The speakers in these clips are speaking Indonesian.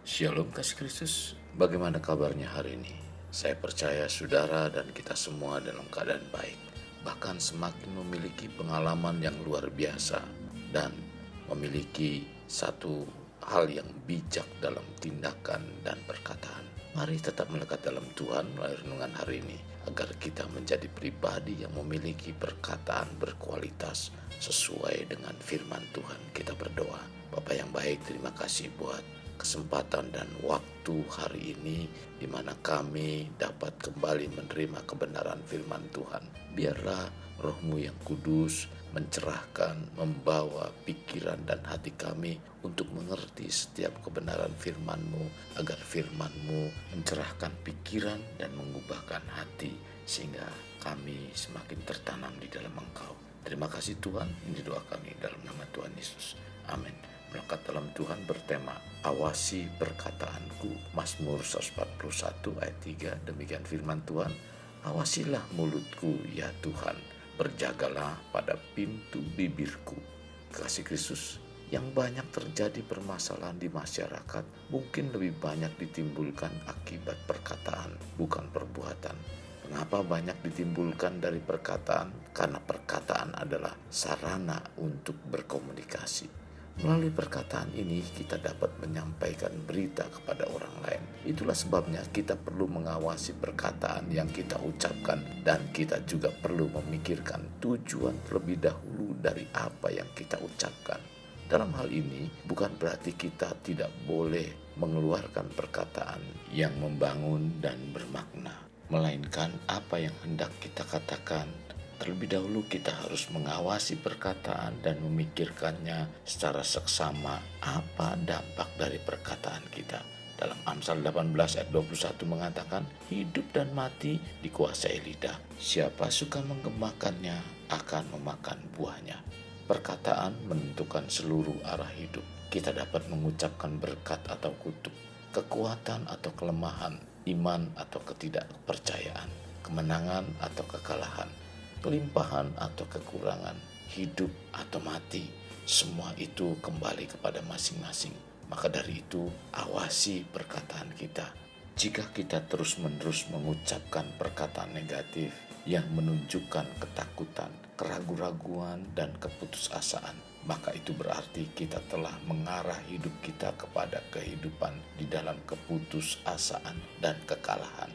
Shalom kasih Kristus, bagaimana kabarnya hari ini? Saya percaya saudara dan kita semua dalam keadaan baik, bahkan semakin memiliki pengalaman yang luar biasa dan memiliki satu hal yang bijak dalam tindakan dan perkataan. Mari tetap melekat dalam Tuhan melalui renungan hari ini, agar kita menjadi pribadi yang memiliki perkataan berkualitas sesuai dengan firman Tuhan. Kita berdoa. Bapa yang baik, terima kasih buat kesempatan dan waktu hari ini di mana kami dapat kembali menerima kebenaran firman Tuhan. Biarlah Roh-Mu yang kudus mencerahkan, membawa pikiran dan hati kami untuk mengerti setiap kebenaran firman-Mu, agar firman-Mu mencerahkan pikiran dan mengubahkan hati, sehingga kami semakin tertanam di dalam Engkau. Terima kasih Tuhan, ini doa kami dalam nama Tuhan Yesus. Amin. Melekat dalam Tuhan bertema awasi perkataanku. Mazmur 141 ayat 3, demikian firman Tuhan. Awasilah mulutku ya Tuhan, berjagalah pada pintu bibirku. Kasih Kristus, yang banyak terjadi permasalahan di masyarakat mungkin lebih banyak ditimbulkan akibat perkataan, bukan perbuatan. Mengapa banyak ditimbulkan dari perkataan? Karena perkataan adalah sarana untuk berkomunikasi. Melalui perkataan ini kita dapat menyampaikan berita kepada orang lain. Itulah sebabnya kita perlu mengawasi perkataan yang kita ucapkan, dan kita juga perlu memikirkan tujuan terlebih dahulu dari apa yang kita ucapkan. Dalam hal ini bukan berarti kita tidak boleh mengeluarkan perkataan yang membangun dan bermakna, melainkan apa yang hendak kita katakan. Terlebih dahulu kita harus mengawasi perkataan dan memikirkannya secara seksama apa dampak dari perkataan kita. Dalam Amsal 18 ayat 21 mengatakan, hidup dan mati dikuasai lidah. Siapa suka menggemakannya akan memakan buahnya. Perkataan menentukan seluruh arah hidup. Kita dapat mengucapkan berkat atau kutuk, kekuatan atau kelemahan, iman atau ketidakpercayaan, kemenangan atau kekalahan, kelimpahan atau kekurangan, hidup atau mati. Semua itu kembali kepada masing-masing. Maka dari itu, awasi perkataan kita. Jika kita terus-menerus mengucapkan perkataan negatif yang menunjukkan ketakutan, keraguan-raguan, dan keputusasaan, maka itu berarti kita telah mengarah hidup kita kepada kehidupan di dalam keputusasaan dan kekalahan.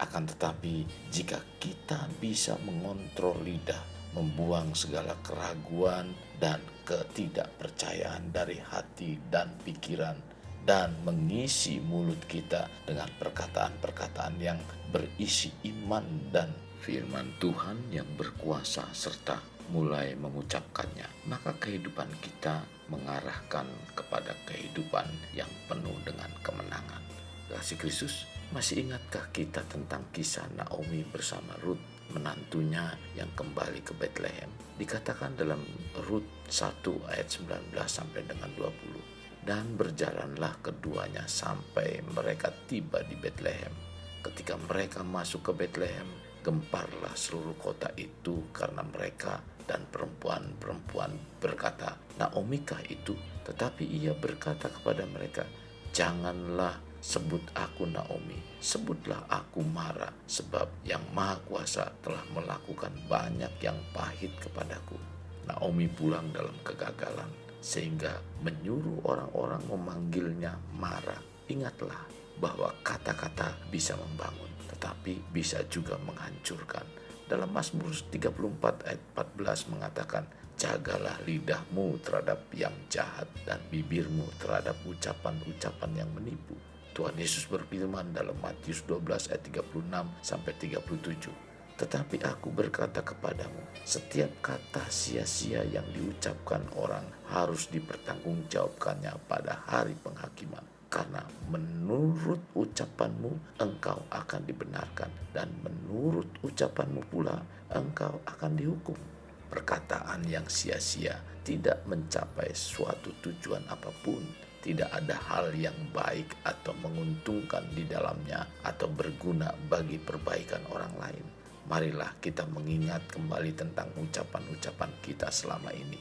Akan tetapi, jika kita bisa mengontrol lidah, membuang segala keraguan dan ketidakpercayaan dari hati dan pikiran, dan mengisi mulut kita dengan perkataan-perkataan yang berisi iman dan firman Tuhan yang berkuasa, serta mulai mengucapkannya, maka kehidupan kita mengarahkan kepada kehidupan yang penuh dengan kemenangan. Kasih Kristus, masih ingatkah kita tentang kisah Naomi bersama Rut, menantunya yang kembali ke Bethlehem? Dikatakan dalam Rut 1 ayat 19 sampai dengan 20. Dan berjalanlah keduanya sampai mereka tiba di Bethlehem. Ketika mereka masuk ke Bethlehem, gemparlah seluruh kota itu karena mereka, dan perempuan-perempuan berkata, Naomi kah itu? Tetapi ia berkata kepada mereka, janganlah sebut aku Naomi, sebutlah aku Mara, sebab yang Maha Kuasa telah melakukan banyak yang pahit kepadaku. Naomi pulang dalam kegagalan, sehingga menyuruh orang-orang memanggilnya Mara. Ingatlah bahwa kata-kata bisa membangun, tetapi bisa juga menghancurkan. Dalam Mazmur 34 ayat 14 mengatakan, jagalah lidahmu terhadap yang jahat dan bibirmu terhadap ucapan-ucapan yang menipu. Tuhan Yesus berfirman dalam Matius 12 ayat 36 sampai 37. Tetapi aku berkata kepadamu, setiap kata sia-sia yang diucapkan orang harus dipertanggungjawabkannya pada hari penghakiman. Karena menurut ucapanmu engkau akan dibenarkan, dan menurut ucapanmu pula engkau akan dihukum. Perkataan yang sia-sia tidak mencapai suatu tujuan apapun. Tidak ada hal yang baik atau menguntungkan di dalamnya atau berguna bagi perbaikan orang lain. Marilah kita mengingat kembali tentang ucapan-ucapan kita selama ini.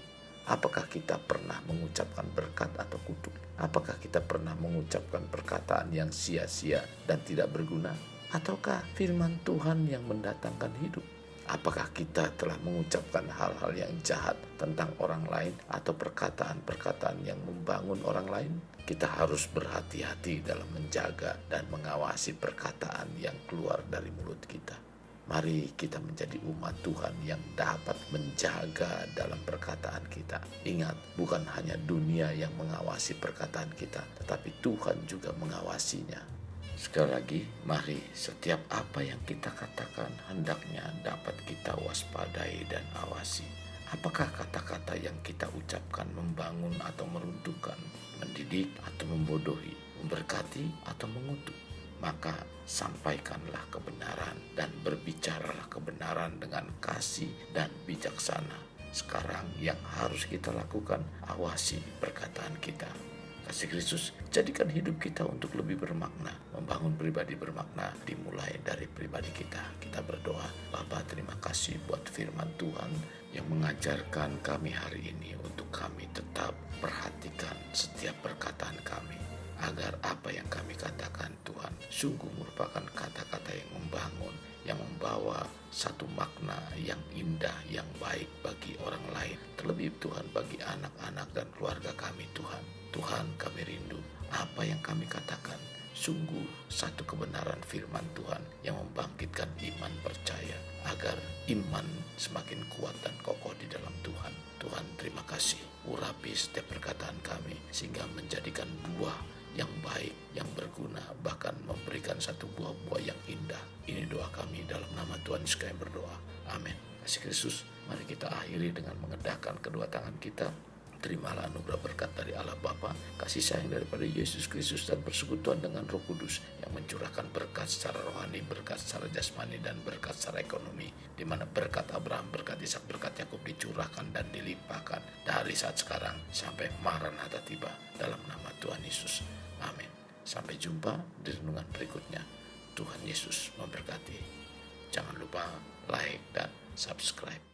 Apakah kita pernah mengucapkan berkat atau kutuk? Apakah kita pernah mengucapkan perkataan yang sia-sia dan tidak berguna? Ataukah firman Tuhan yang mendatangkan hidup? Apakah kita telah mengucapkan hal-hal yang jahat tentang orang lain atau perkataan-perkataan yang membangun orang lain? Kita harus berhati-hati dalam menjaga dan mengawasi perkataan yang keluar dari mulut kita. Mari kita menjadi umat Tuhan yang dapat menjaga dalam perkataan kita. Ingat, bukan hanya dunia yang mengawasi perkataan kita, tetapi Tuhan juga mengawasinya. Sekali lagi, mari setiap apa yang kita katakan hendaknya dapat kita waspadai dan awasi. Apakah kata-kata yang kita ucapkan membangun atau meruntuhkan, mendidik atau membodohi, memberkati atau mengutuk? Maka sampaikanlah kebenaran dan berbicaralah kebenaran dengan kasih dan bijaksana. Sekarang yang harus kita lakukan, awasi perkataan kita. Kasih Kristus, jadikan hidup kita untuk lebih bermakna. Membangun pribadi bermakna dimulai dari pribadi kita. Kita berdoa, Bapa, terima kasih buat firman Tuhan yang mengajarkan kami hari ini untuk kami tetap perhatikan setiap perkataan kami. Agar apa yang kami katakan Tuhan sungguh merupakan kata-kata yang membangun, yang membawa satu makna yang indah, yang baik bagi orang lain. Terlebih Tuhan bagi anak-anak dan keluarga kami Tuhan. Tuhan, kami rindu apa yang kami katakan sungguh satu kebenaran firman Tuhan yang membangkitkan iman percaya agar iman semakin kuat dan kokoh di dalam Tuhan. Tuhan, terima kasih, urapi setiap perkataan kami sehingga menjadikan buah yang baik, yang berguna, bahkan memberikan satu buah-buah yang indah. Ini doa kami dalam nama Tuhan Yesus kami berdoa. Amin. Kasih Kristus, mari kita akhiri dengan mengedahkan kedua tangan kita. Terimalah anugerah berkat dari Allah Bapa, kasih sayang daripada Yesus Kristus, dan persekutuan dengan Roh Kudus yang mencurahkan berkat secara rohani, berkat secara jasmani, dan berkat secara ekonomi, di mana berkat Abraham, berkat Ishak, berkat Yakub dicurahkan dan dilimpahkan dari saat sekarang sampai Maranatha tiba, dalam nama Tuhan Yesus. Amin. Sampai jumpa di renungan berikutnya. Tuhan Yesus memberkati. Jangan lupa like dan subscribe.